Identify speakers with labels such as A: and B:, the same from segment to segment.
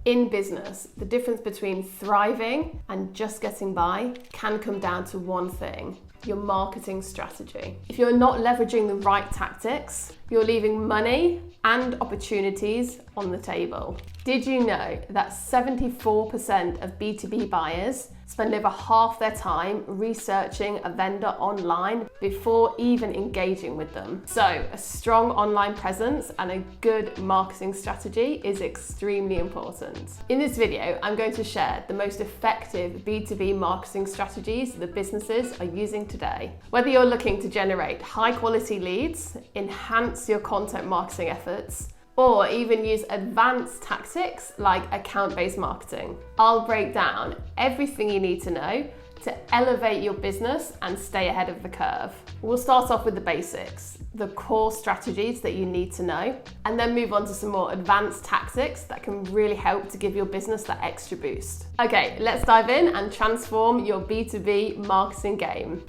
A: In business, the difference between thriving and just getting by can come down to one thing: your marketing strategy. If you're not leveraging the right tactics, you're leaving money and opportunities on the table. Did you know that 74% of B2B buyers spend over half their time researching a vendor online before even engaging with them? So a strong online presence and a good marketing strategy is extremely important. In this video, I'm going to share the most effective B2B marketing strategies that businesses are using today. Whether you're looking to generate high quality leads, enhance your content marketing efforts, or even use advanced tactics like account-based marketing, I'll break down everything you need to know to elevate your business and stay ahead of the curve. We'll start off with the basics, the core strategies that you need to know, and then move on to some more advanced tactics that can really help to give your business that extra boost. Okay, let's dive in and transform your B2B marketing game.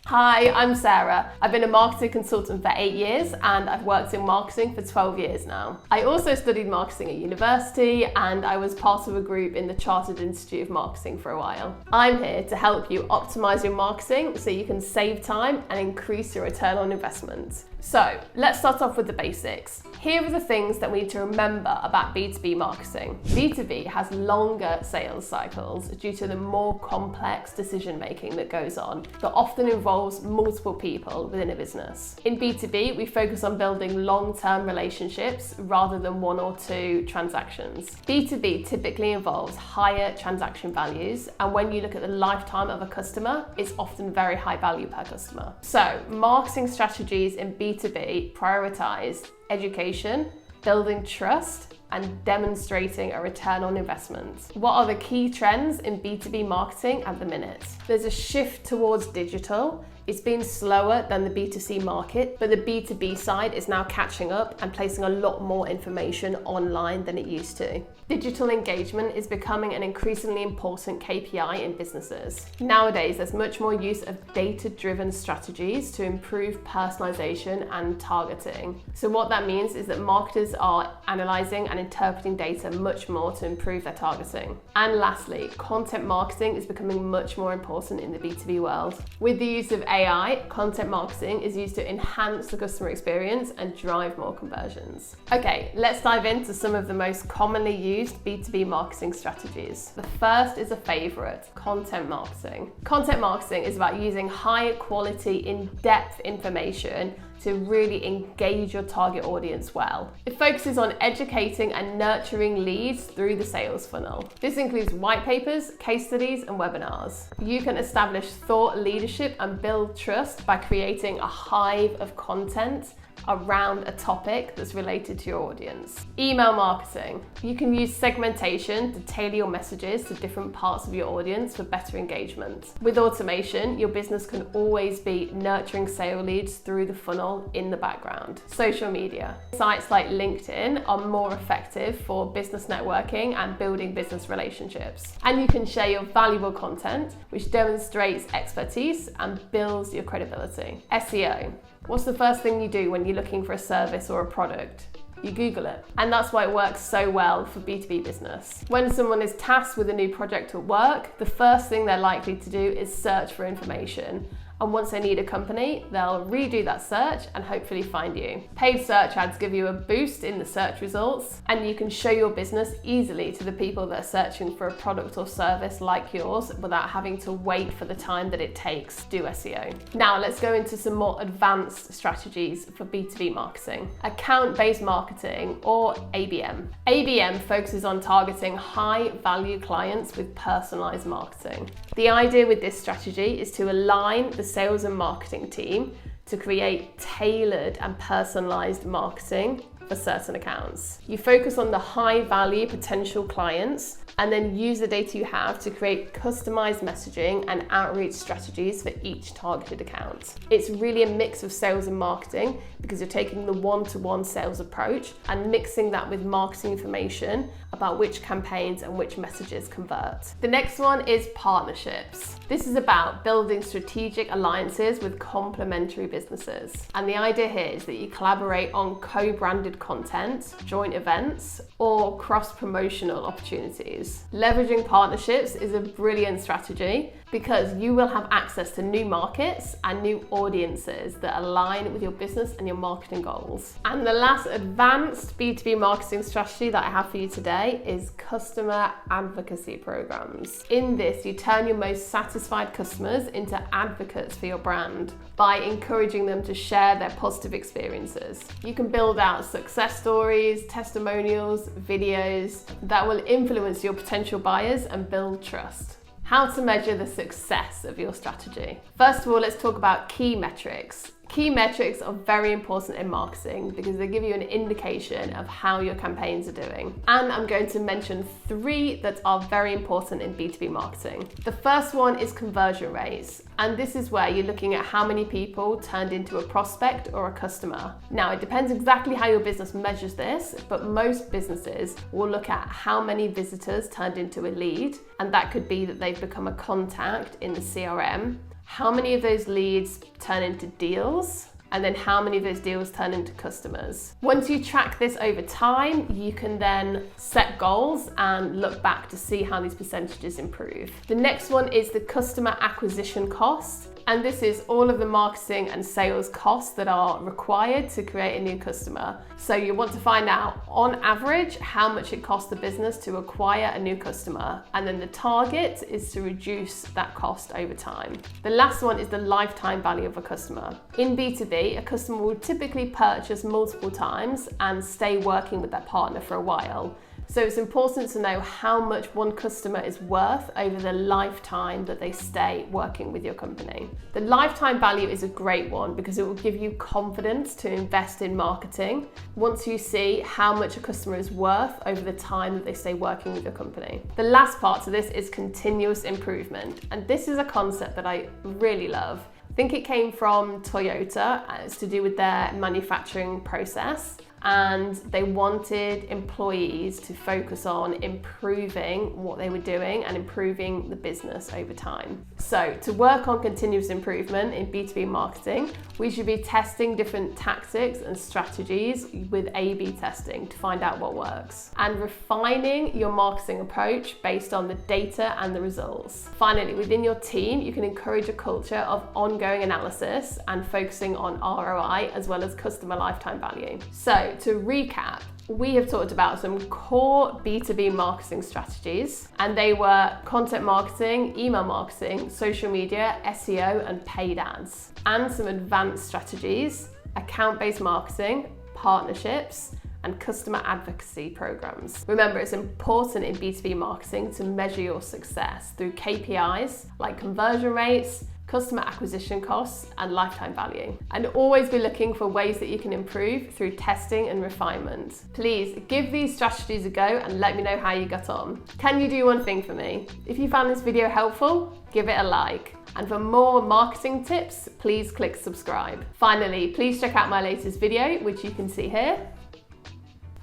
A: Hi, I'm Sarah. I've been a marketing consultant for 8 years and I've worked in marketing for 12 years now. I also studied marketing at university and I was part of a group in the Chartered Institute of Marketing for a while. I'm here to help you optimize your marketing so you can save time and increase your return on investment. So let's start off with the basics. Here are the things that we need to remember about B2B marketing. B2B has longer sales cycles due to the more complex decision making that goes on that often involves multiple people within a business. In B2B, we focus on building long-term relationships rather than 1 or 2 transactions. B2B typically involves higher transaction values, and when you look at the lifetime of a customer, it's often very high value per customer. So marketing strategies in B2B prioritize education, building trust, and demonstrating a return on investment. What are the key trends in B2B marketing at the minute? There's a shift towards digital. It's been slower than the B2C market, but the B2B side is now catching up and placing a lot more information online than it used to. Digital engagement is becoming an increasingly important KPI in businesses. Nowadays, there's much more use of data-driven strategies to improve personalization and targeting. So what that means is that marketers are analyzing and interpreting data much more to improve their targeting. And lastly, content marketing is becoming much more important in the B2B world. With the use of AI, content marketing is used to enhance the customer experience and drive more conversions. Okay, let's dive into some of the most commonly used B2B marketing strategies. The first is a favorite, content marketing. Content marketing is about using high quality, in-depth information to really engage your target audience well. It focuses on educating and nurturing leads through the sales funnel. This includes white papers, case studies, and webinars. You can establish thought leadership and build trust by creating a hive of content around a topic that's related to your audience. Email marketing. You can use segmentation to tailor your messages to different parts of your audience for better engagement. With automation, your business can always be nurturing sale leads through the funnel in the background. Social media. Sites like LinkedIn are more effective for business networking and building business relationships. And you can share your valuable content, which demonstrates expertise and builds your credibility. SEO. What's the first thing you do when you're looking for a service or a product? You Google it. And that's why it works so well for B2B business. When someone is tasked with a new project at work, the first thing they're likely to do is search for information. And once they need a company, they'll redo that search and hopefully find you. Paid search ads give you a boost in the search results, and you can show your business easily to the people that are searching for a product or service like yours without having to wait for the time that it takes to do SEO. Now let's go into some more advanced strategies for B2B marketing. Account-based marketing, or ABM. ABM focuses on targeting high-value clients with personalized marketing. The idea with this strategy is to align the sales and marketing team to create tailored and personalized marketing for certain accounts. You focus on the high value potential clients and then use the data you have to create customized messaging and outreach strategies for each targeted account. It's really a mix of sales and marketing because you're taking the one-to-one sales approach and mixing that with marketing information about which campaigns and which messages convert. The next one is partnerships. This is about building strategic alliances with complementary businesses. And the idea here is that you collaborate on co-branded content, joint events, or cross-promotional opportunities. Leveraging partnerships is a brilliant strategy because you will have access to new markets and new audiences that align with your business and your marketing goals. And the last advanced B2B marketing strategy that I have for you today is customer advocacy programs. In this, you turn your most satisfied customers into advocates for your brand by encouraging them to share their positive experiences. You can build out success stories, testimonials, videos that will influence your potential buyers and build trust. How to measure the success of your strategy. First of all, let's talk about key metrics. Key metrics are very important in marketing because they give you an indication of how your campaigns are doing. And I'm going to mention 3 that are very important in B2B marketing. The first one is conversion rates. And this is where you're looking at how many people turned into a prospect or a customer. Now, it depends exactly how your business measures this, but most businesses will look at how many visitors turned into a lead. And that could be that they've become a contact in the CRM. How many of those leads turn into deals, and then how many of those deals turn into customers. Once you track this over time, you can then set goals and look back to see how these percentages improve. The next one is the customer acquisition cost. And this is all of the marketing and sales costs that are required to create a new customer. So you want to find out, on average, how much it costs the business to acquire a new customer. And then the target is to reduce that cost over time. The last one is the lifetime value of a customer. In B2B, a customer will typically purchase multiple times and stay working with their partner for a while. So it's important to know how much one customer is worth over the lifetime that they stay working with your company. The lifetime value is a great one because it will give you confidence to invest in marketing once you see how much a customer is worth over the time that they stay working with your company. The last part to this is continuous improvement. And this is a concept that I really love. I think it came from Toyota. It's to do with their manufacturing process. And they wanted employees to focus on improving what they were doing and improving the business over time. So to work on continuous improvement in B2B marketing, we should be testing different tactics and strategies with A/B testing to find out what works, and refining your marketing approach based on the data and the results. Finally, within your team, you can encourage a culture of ongoing analysis and focusing on ROI as well as customer lifetime value. So to recap, we have talked about some core B2B marketing strategies, and they were content marketing, email marketing, social media, SEO, and paid ads. And some advanced strategies, account-based marketing, partnerships, and customer advocacy programs. Remember, it's important in B2B marketing to measure your success through KPIs like conversion rates, customer acquisition costs, and lifetime value. And always be looking for ways that you can improve through testing and refinement. Please give these strategies a go and let me know how you got on. Can you do one thing for me? If you found this video helpful, give it a like. And for more marketing tips, please click subscribe. Finally, please check out my latest video, which you can see here.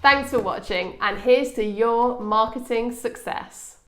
A: Thanks for watching, and here's to your marketing success.